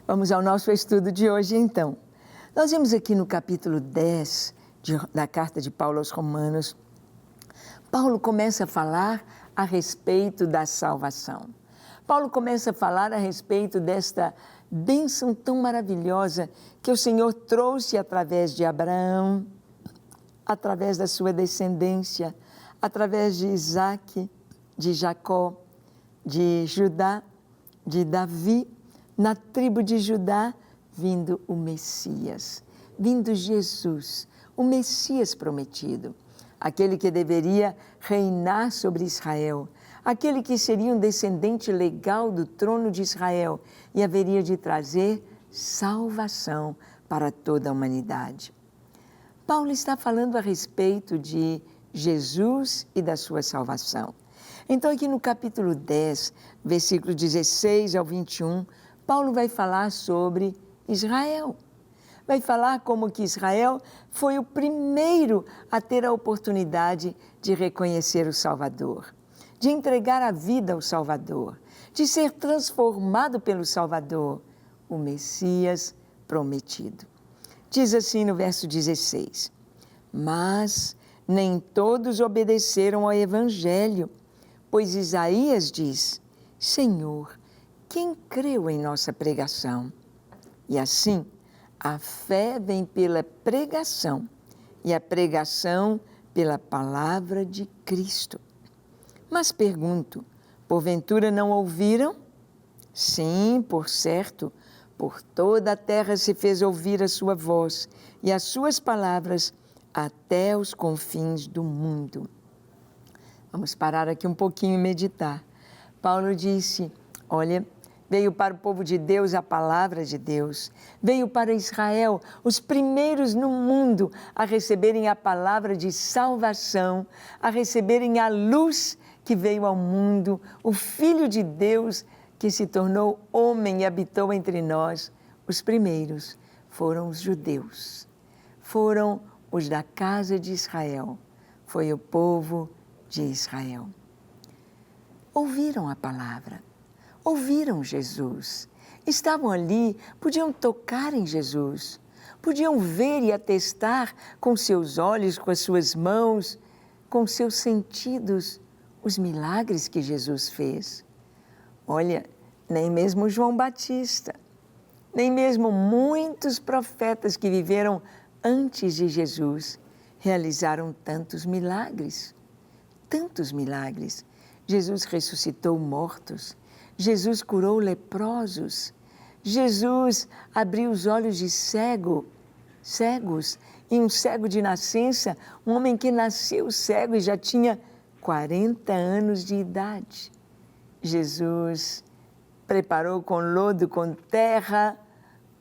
Vamos ao nosso estudo de hoje, então. Nós vemos aqui no capítulo 10 da carta de Paulo aos Romanos, Paulo começa a falar a respeito da salvação. Paulo começa a falar a respeito desta bênção tão maravilhosa que o Senhor trouxe através de Abraão, através da sua descendência, através de Isaque, de Jacó, de Judá, de Davi, na tribo de Judá, vindo o Messias, vindo Jesus, o Messias prometido, aquele que deveria reinar sobre Israel, aquele que seria um descendente legal do trono de Israel e haveria de trazer salvação para toda a humanidade. Paulo está falando a respeito de Jesus e da sua salvação. Então, aqui no capítulo 10, versículo 16 ao 21, Paulo vai falar sobre Israel. Vai falar como que Israel foi o primeiro a ter a oportunidade de reconhecer o Salvador, de entregar a vida ao Salvador, de ser transformado pelo Salvador, o Messias prometido. Diz assim no verso 16: mas nem todos obedeceram ao Evangelho, pois Isaías diz: Senhor, quem creu em nossa pregação? E assim, a fé vem pela pregação, e a pregação pela palavra de Cristo. Mas pergunto, porventura não ouviram? Sim, por certo, por toda a terra se fez ouvir a sua voz, e as suas palavras até os confins do mundo. Vamos parar aqui um pouquinho e meditar. Paulo disse, olha, veio para o povo de Deus a palavra de Deus, veio para Israel, os primeiros no mundo a receberem a palavra de salvação, a receberem a luz que veio ao mundo, o Filho de Deus que se tornou homem e habitou entre nós. Os primeiros foram os judeus, foram os da casa de Israel, foi o povo de Israel. Ouviram a palavra, ouviram Jesus, estavam ali, podiam tocar em Jesus, podiam ver e atestar com seus olhos, com as suas mãos, com seus sentidos, os milagres que Jesus fez. Olha, nem mesmo João Batista, nem mesmo muitos profetas que viveram antes de Jesus realizaram tantos milagres. Tantos milagres. Jesus ressuscitou mortos, Jesus curou leprosos, Jesus abriu os olhos de cegos, e um cego de nascença, um homem que nasceu cego e já tinha 40 anos de idade. Jesus preparou com lodo, com terra,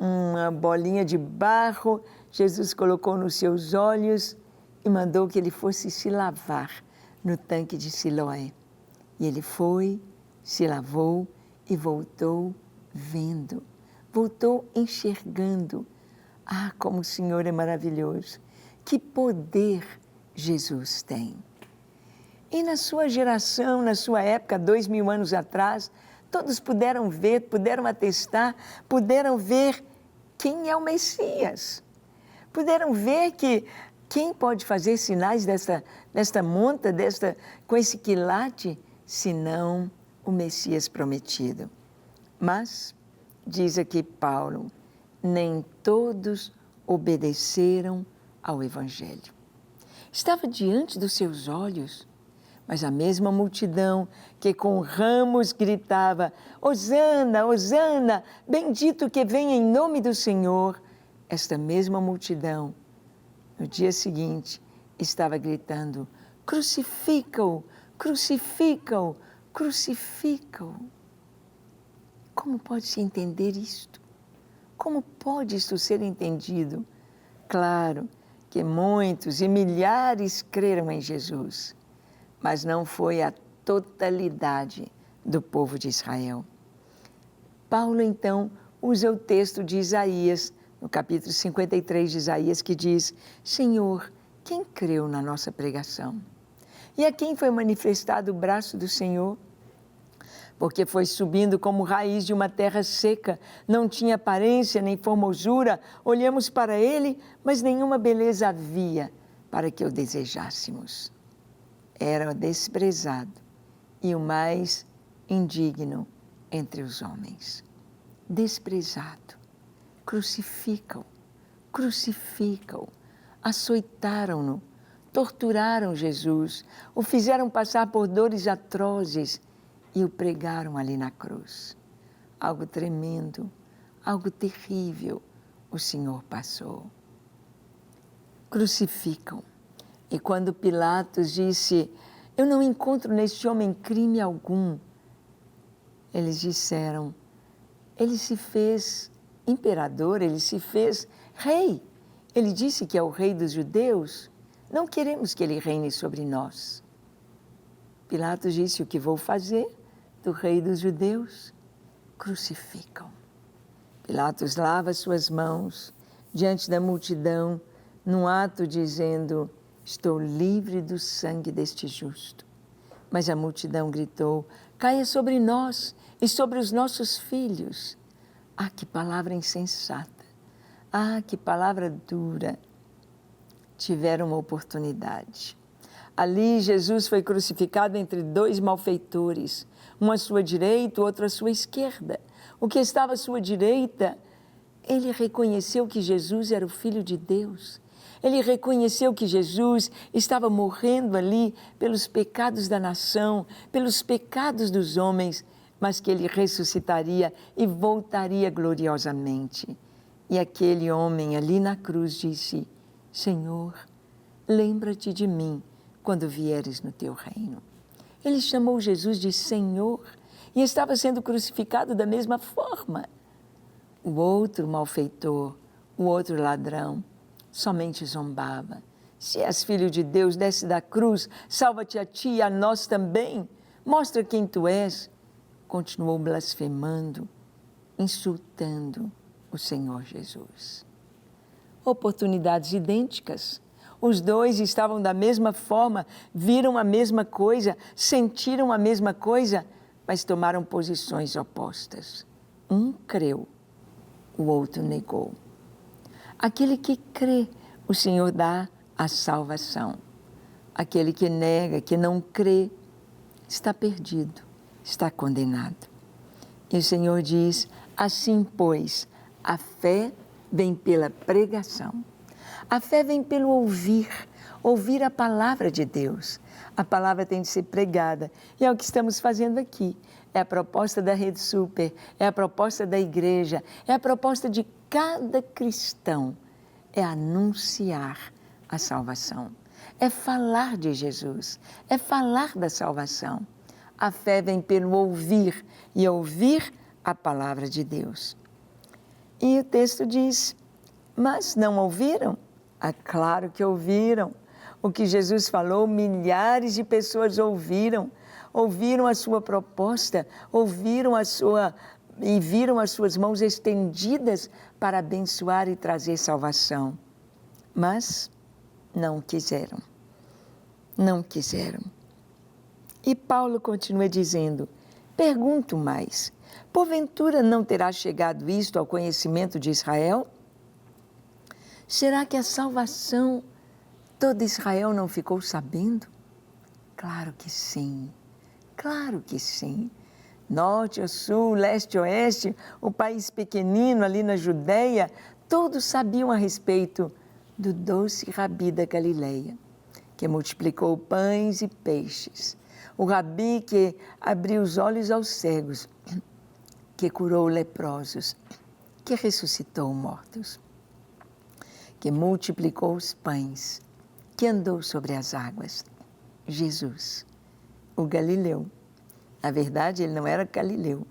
uma bolinha de barro, Jesus colocou nos seus olhos e mandou que ele fosse se lavar no tanque de Siloé. E ele foi, se lavou e voltou vendo, voltou enxergando. Ah, como o Senhor é maravilhoso! Que poder Jesus tem! E na sua geração, na sua época, 2000 anos atrás, todos puderam ver, puderam atestar, puderam ver quem é o Messias. Puderam ver que quem pode fazer sinais desta monta, com esse quilate, senão o Messias prometido. Mas, diz aqui Paulo, nem todos obedeceram ao Evangelho. Estava diante dos seus olhos, mas a mesma multidão que com ramos gritava, Hosana, Hosana, bendito que vem em nome do Senhor, esta mesma multidão, no dia seguinte, estava gritando, crucifica-o, crucifica-o, crucifica-o. Como pode-se entender isto? Como pode isto ser entendido? Claro que muitos e milhares creram em Jesus, mas não foi a totalidade do povo de Israel. Paulo, então, usa o texto de Isaías, no capítulo 53 de Isaías, que diz, Senhor, quem creu na nossa pregação? E a quem foi manifestado o braço do Senhor? porque foi subindo como raiz de uma terra seca, não tinha aparência nem formosura, olhamos para ele, mas nenhuma beleza havia para que o desejássemos. Era desprezado e o mais indigno entre os homens. Desprezado. Crucificam, açoitaram-no, torturaram Jesus, o fizeram passar por dores atrozes e o pregaram ali na cruz. Algo tremendo, algo terrível o Senhor passou. Crucificam. E quando Pilatos disse, eu não encontro neste homem crime algum, eles disseram, ele se fez imperador, ele se fez rei. Ele disse que é o rei dos judeus. Não queremos que ele reine sobre nós. Pilatos disse, o que vou fazer do rei dos judeus? Crucificam. Pilatos lava suas mãos diante da multidão, num ato dizendo, estou livre do sangue deste justo. Mas a multidão gritou, caia sobre nós e sobre os nossos filhos. Ah, que palavra insensata! Ah, que palavra dura! Tiveram uma oportunidade. Ali Jesus foi crucificado entre dois malfeitores, um à sua direita, o outro à sua esquerda. O que estava à sua direita, ele reconheceu que Jesus era o Filho de Deus. Ele reconheceu que Jesus estava morrendo ali pelos pecados da nação, pelos pecados dos homens, mas que ele ressuscitaria e voltaria gloriosamente. E aquele homem ali na cruz disse, Senhor, lembra-te de mim quando vieres no teu reino. Ele chamou Jesus de Senhor e estava sendo crucificado da mesma forma. O outro malfeitor, o outro ladrão, somente zombava. Se és filho de Deus, desce da cruz, salva-te a ti e a nós também. Mostra quem tu és. Continuou blasfemando, insultando o Senhor Jesus. Oportunidades idênticas. Os dois estavam da mesma forma, viram a mesma coisa, sentiram a mesma coisa, mas tomaram posições opostas. Um creu, o outro negou. Aquele que crê, o Senhor dá a salvação. Aquele que nega, que não crê, está perdido, está condenado. E o Senhor diz, assim, pois, a fé vem pela pregação. A fé vem pelo ouvir a palavra de Deus. A palavra tem de ser pregada. E é o que estamos fazendo aqui. É a proposta da Rede Super, é a proposta da igreja, é a proposta de cada cristão. É anunciar a salvação. É falar de Jesus, é falar da salvação. A fé vem pelo ouvir e ouvir a palavra de Deus. E o texto diz, mas não ouviram? Ah, claro que ouviram. O que Jesus falou, milhares de pessoas ouviram a sua proposta, e viram as suas mãos estendidas para abençoar e trazer salvação. Mas não quiseram. Não quiseram. E Paulo continua dizendo, pergunto mais, porventura não terá chegado isto ao conhecimento de Israel? Será que a salvação todo Israel não ficou sabendo? Claro que sim, claro que sim. Norte ou sul, leste ou oeste, o país pequenino ali na Judéia, todos sabiam a respeito do doce Rabi da Galileia, que multiplicou pães e peixes. O Rabi que abriu os olhos aos cegos, que curou leprosos, que ressuscitou mortos, que multiplicou os pães, que andou sobre as águas. Jesus, o Galileu. Na verdade, ele não era Galileu,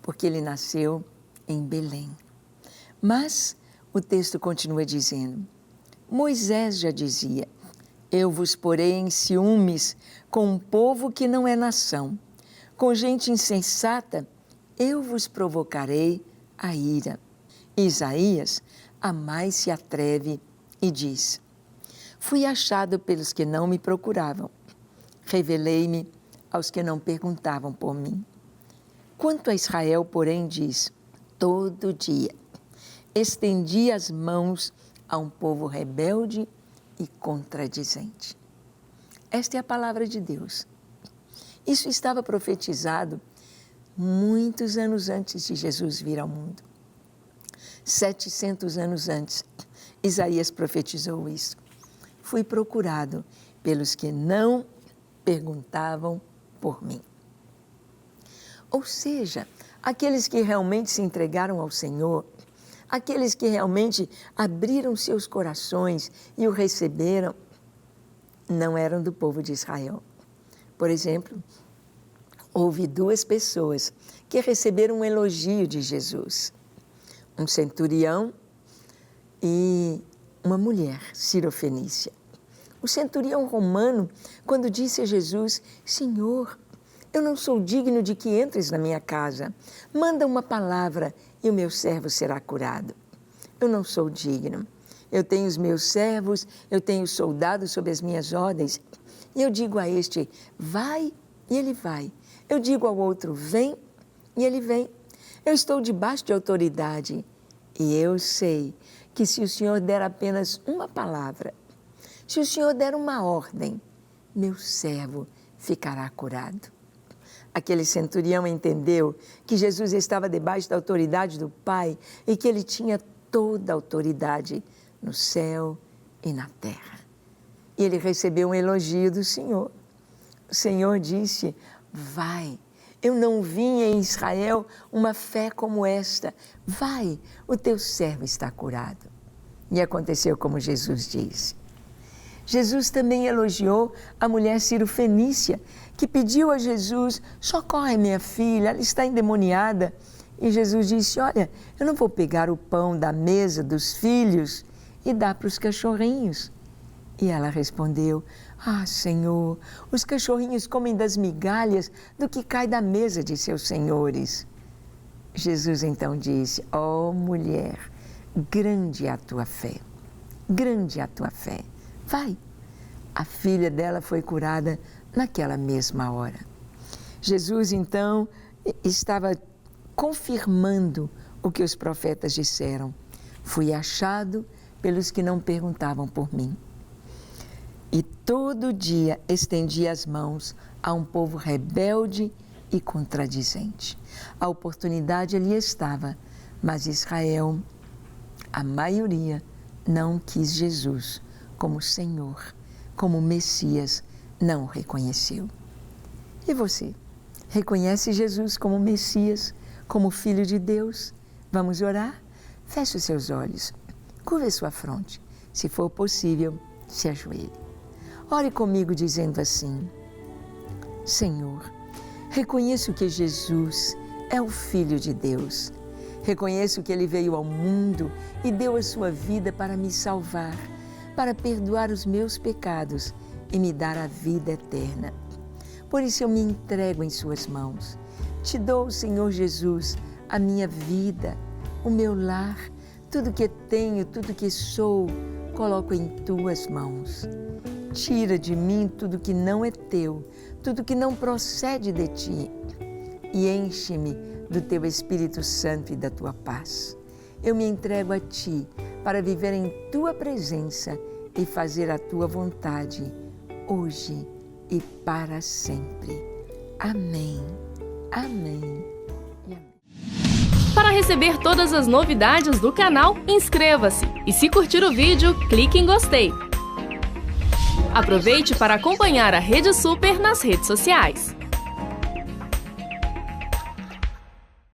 porque ele nasceu em Belém. Mas o texto continua dizendo, Moisés já dizia, eu vos porei em ciúmes com um povo que não é nação. Com gente insensata, eu vos provocarei a ira. Isaías a mais se atreve e diz, fui achado pelos que não me procuravam, revelei-me aos que não perguntavam por mim. Quanto a Israel, porém, diz: todo dia estendi as mãos a um povo rebelde e contradizente. Esta é a palavra de Deus. Isso estava profetizado muitos anos antes de Jesus vir ao mundo. 700 anos antes, Isaías profetizou isso. Fui procurado pelos que não perguntavam por mim. Ou seja, aqueles que realmente se entregaram ao Senhor, aqueles que realmente abriram seus corações e o receberam, não eram do povo de Israel. Por exemplo, houve 2 pessoas que receberam um elogio de Jesus. Um centurião e uma mulher sirofenícia. O centurião romano, quando disse a Jesus: Senhor, eu não sou digno de que entres na minha casa. Manda uma palavra e o meu servo será curado. Eu não sou digno. Eu tenho os meus servos, eu tenho soldados sob as minhas ordens. E eu digo a este: vai, e ele vai. Eu digo ao outro: vem, e ele vem. Eu estou debaixo de autoridade. E eu sei que se o Senhor der apenas uma palavra, se o Senhor der uma ordem, meu servo ficará curado. Aquele centurião entendeu que Jesus estava debaixo da autoridade do Pai e que ele tinha toda a autoridade no céu e na terra. E ele recebeu um elogio do Senhor. O Senhor disse: vai, eu não vi em Israel uma fé como esta. Vai, o teu servo está curado. E aconteceu como Jesus disse. Jesus também elogiou a mulher sirofenícia, que pediu a Jesus: socorre minha filha, ela está endemoniada. E Jesus disse: olha, eu não vou pegar o pão da mesa dos filhos e dar para os cachorrinhos. E ela respondeu: ah, Senhor, os cachorrinhos comem das migalhas do que cai da mesa de seus senhores. Jesus então disse: ó mulher, grande é a tua fé, grande é a tua fé. Vai. A filha dela foi curada naquela mesma hora. Jesus então estava confirmando o que os profetas disseram: fui achado pelos que não perguntavam por mim. E todo dia estendi as mãos a um povo rebelde e contradizente. A oportunidade ali estava, mas Israel, a maioria, não quis Jesus como Senhor, como Messias, não o reconheceu. E você, reconhece Jesus como Messias, como Filho de Deus? Vamos orar? Feche os seus olhos, curve a sua fronte. Se for possível, se ajoelhe. Ore comigo dizendo assim: Senhor, reconheço que Jesus é o Filho de Deus. Reconheço que Ele veio ao mundo e deu a sua vida para me salvar, para perdoar os meus pecados e me dar a vida eterna. Por isso eu me entrego em suas mãos. Te dou, Senhor Jesus, a minha vida, o meu lar, tudo que tenho, tudo que sou, coloco em tuas mãos. Tira de mim tudo que não é teu, tudo que não procede de ti, e enche-me do teu Espírito Santo e da tua paz. Eu me entrego a ti para viver em tua presença e fazer a tua vontade, hoje e para sempre. Amém. Amém. E amém. Para receber todas as novidades do canal, inscreva-se e, se curtir o vídeo, clique em gostei. Aproveite para acompanhar a Rede Super nas redes sociais.